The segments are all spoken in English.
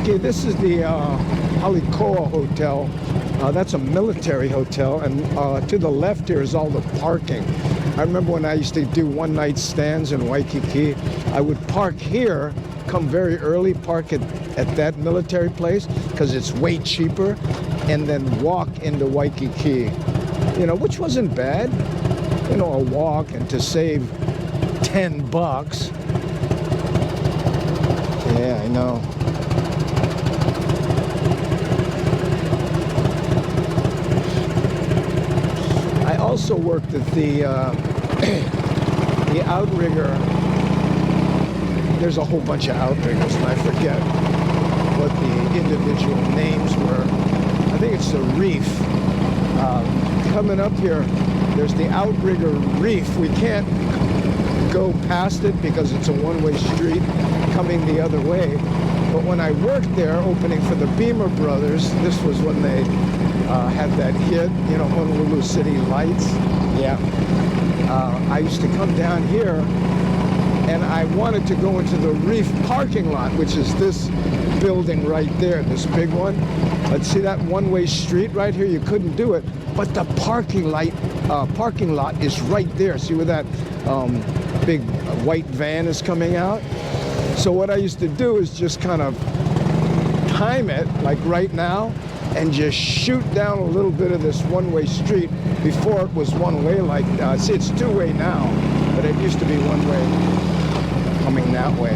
Okay, this is the Halekulani Hotel. That's a military hotel, and to the left here is all the parking. I remember when I used to do one-night stands in Waikiki, I would park here, come very early, park at that military place, because it's way cheaper, and then walk into Waikiki, you know, which wasn't bad. You know, a walk, and to save $10. Yeah, I know. I also worked at the outrigger. There's a whole bunch of outriggers, and I forget what the individual names were. I think it's the reef. Coming up here, there's the outrigger reef. We can't go past it because it's a one-way street coming the other way. But when I worked there, opening for the Beamer Brothers, this was when they had that hit, you know, Honolulu City Lights. Yeah. I used to come down here, and I wanted to go into the reef parking lot, which is this building right there, this big one. But see that one-way street right here? You couldn't do it. But the parking lot is right there. See where that big white van is coming out? So what I used to do is just kind of time it, like right now, and just shoot down a little bit of this one-way street before it was one-way like, see, it's two-way now, but it used to be one-way coming that way.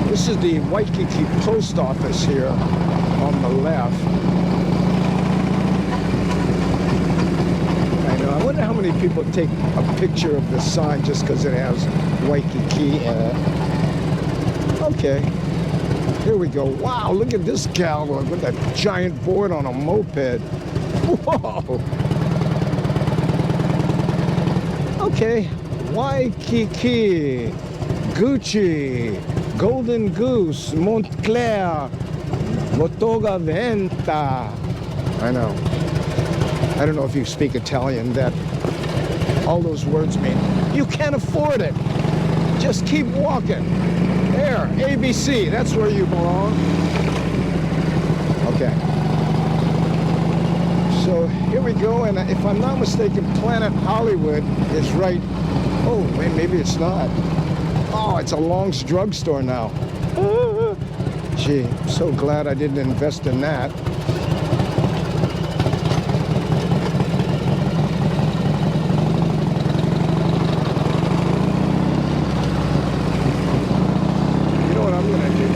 This is the Waikiki post office here on the left. I know. I wonder how many people take a picture of the sign just because it has Waikiki in it. Okay. Here we go. Wow, look at this cowboy with that giant board on a moped. Whoa. Okay. Waikiki, Gucci, Golden Goose, Montclair, Botoga Venta. I know. I don't know if you speak Italian, that all those words mean you can't afford it. Just keep walking. There, ABC, that's where you belong. Okay. So here we go, and if I'm not mistaken, Planet Hollywood is right. Oh, wait, maybe it's not. Oh, it's a Long's drugstore now. Gee, I'm so glad I didn't invest in that. You know what I'm gonna do?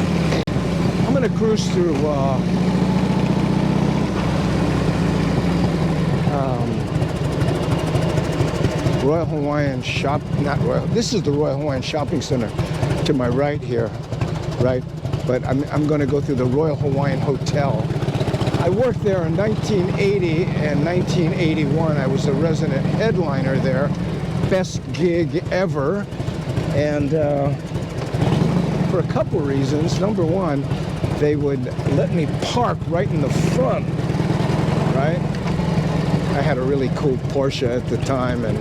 I'm gonna cruise through Royal Hawaiian shop, not Royal, this is the Royal Hawaiian Shopping Center to my right here, right? But I'm going to go through the Royal Hawaiian Hotel. I worked there in 1980 and 1981. I was a resident headliner there. Best gig ever. And for a couple reasons. Number one, they would let me park right in the front, right? I had a really cool Porsche at the time, and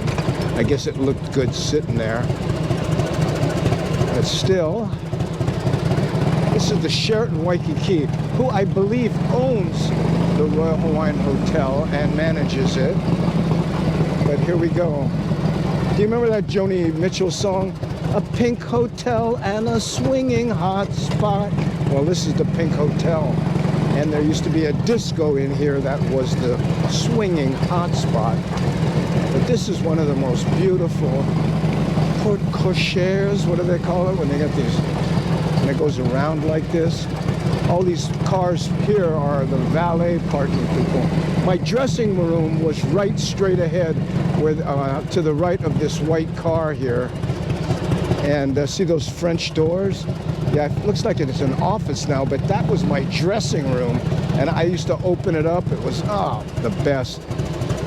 I guess it looked good sitting there. But still, this is the Sheraton Waikiki, who I believe owns the Royal Hawaiian Hotel and manages it. But here we go. Do you remember that Joni Mitchell song? A pink hotel and a swinging hot spot. Well, this is the Pink Hotel. And there used to be a disco in here that was the swinging hotspot. But this is one of the most beautiful porte cocheres, what do they call it? When they got these, and it goes around like this. All these cars here are the valet parking people. My dressing room was right straight ahead, with to the right of this white car here. And see those French doors? Yeah, it looks like it's an office now, but that was my dressing room. And I used to open it up. It was, the best.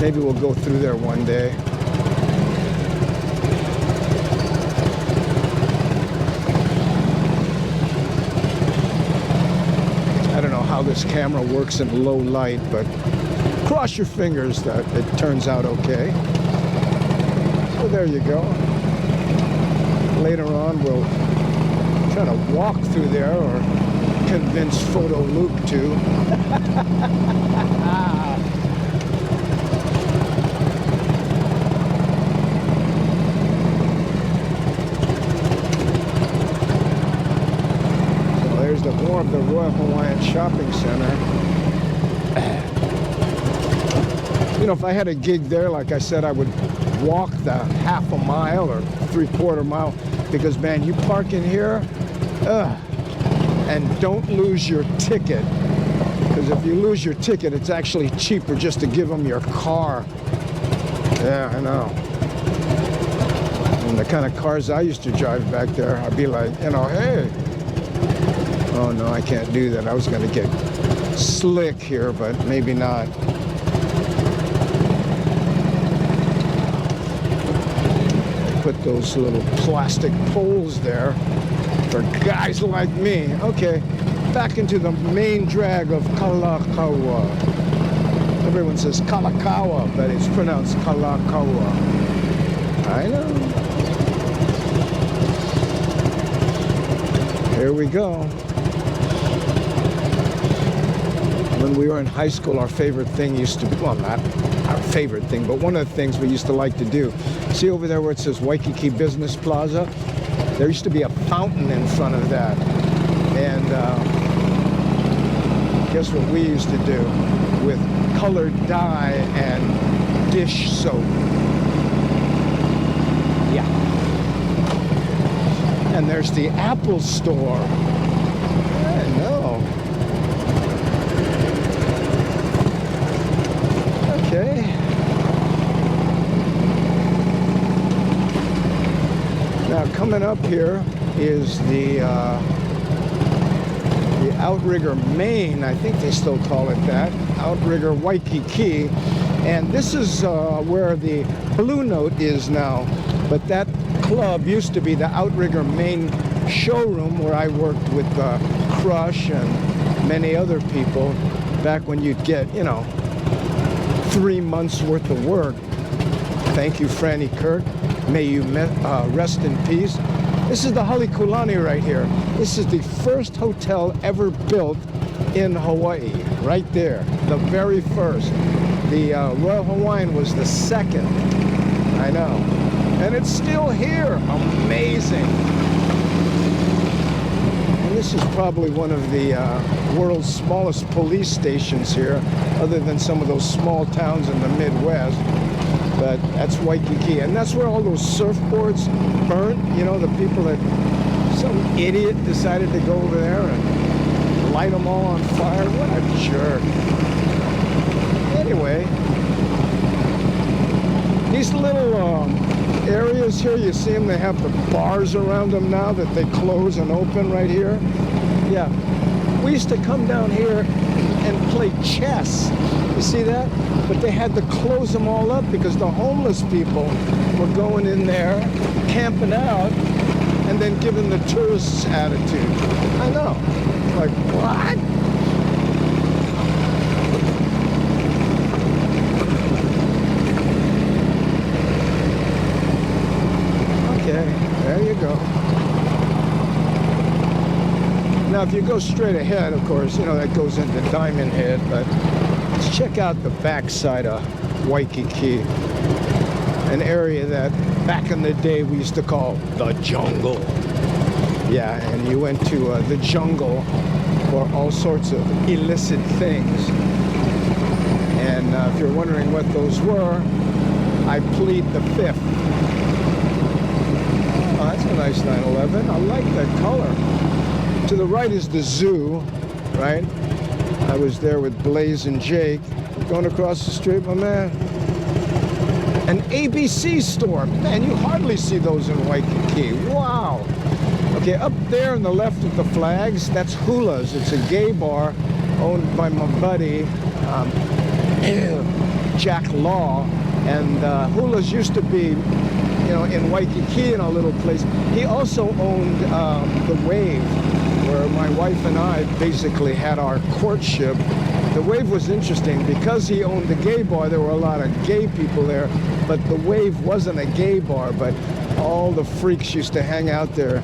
Maybe we'll go through there one day. I don't know how this camera works in low light, but Cross your fingers that it turns out okay. So there you go. Later on, we'll try to walk through there or convince Photo Luke to. So there's the more of the Royal Hawaiian Shopping Center. You know, if I had a gig there, like I said, I would walk the half a mile or 3/4 mile, because man, you park in here, and don't lose your ticket, because if you lose your ticket, it's actually cheaper just to give them your car. Yeah, I know. And the kind of cars I used to drive back there, I'd be like, you know, hey. Oh no, I can't do that. I was going to get slick here, but maybe not. Put those little plastic poles there for guys like me. Okay, back into the main drag of Kalakaua. Everyone says Kalakaua, but it's pronounced Kalakaua. I know. Here we go. When we were in high school, our favorite thing used to be, well, not our favorite thing, but one of the things we used to like to do. See over there where it says Waikiki Business Plaza? There used to be a fountain in front of that. And guess what we used to do with colored dye and dish soap? Yeah. And there's the Apple Store. I know. Okay. Now coming up here is the Outrigger Main. I think they still call it that. Outrigger Waikiki. And this is where the Blue Note is now. But that club used to be the Outrigger Main showroom where I worked with Crush and many other people back when you'd get, you know, 3 months worth of work. Thank you, Franny Kirk. May you rest in peace. This is the Halekulani right here. This is the first hotel ever built in Hawaii, right there, the very first. The Royal Hawaiian was the second. I know. And it's still here. Amazing. And this is probably one of the world's smallest police stations here, other than some of those small towns in the Midwest. But that's Waikiki, and that's where all those surfboards burnt. You know, the people that, some idiot decided to go over there and light them all on fire. What a jerk. Anyway, these little areas here, you see them, they have the bars around them now that they close and open right here. Yeah, we used to come down here and play chess. You see that? But they had to close them all up because the homeless people were going in there, camping out, and then giving the tourists attitude. I know. Like, what? Okay, there you go. Now, if you go straight ahead, of course, you know, that goes into Diamond Head, but let's check out the backside of Waikiki, an area that back in the day we used to call the jungle. Yeah, and you went to the jungle for all sorts of illicit things. And if you're wondering what those were, I plead the fifth. Oh, that's a nice 911. I like that color. To the right is the zoo, right? I was there with Blaze and Jake. Going across the street, my man. An ABC store. Man, you hardly see those in Waikiki. Wow. Okay, up there on the left of the flags, that's Hula's. It's a gay bar owned by my buddy, Jack Law. And Hula's used to be, you know, in Waikiki in a little place. He also owned the Wave, where my wife and I basically had our courtship The Wave was interesting because he owned the gay bar. There were a lot of gay people there, but the Wave wasn't a gay bar, but all the freaks used to hang out there.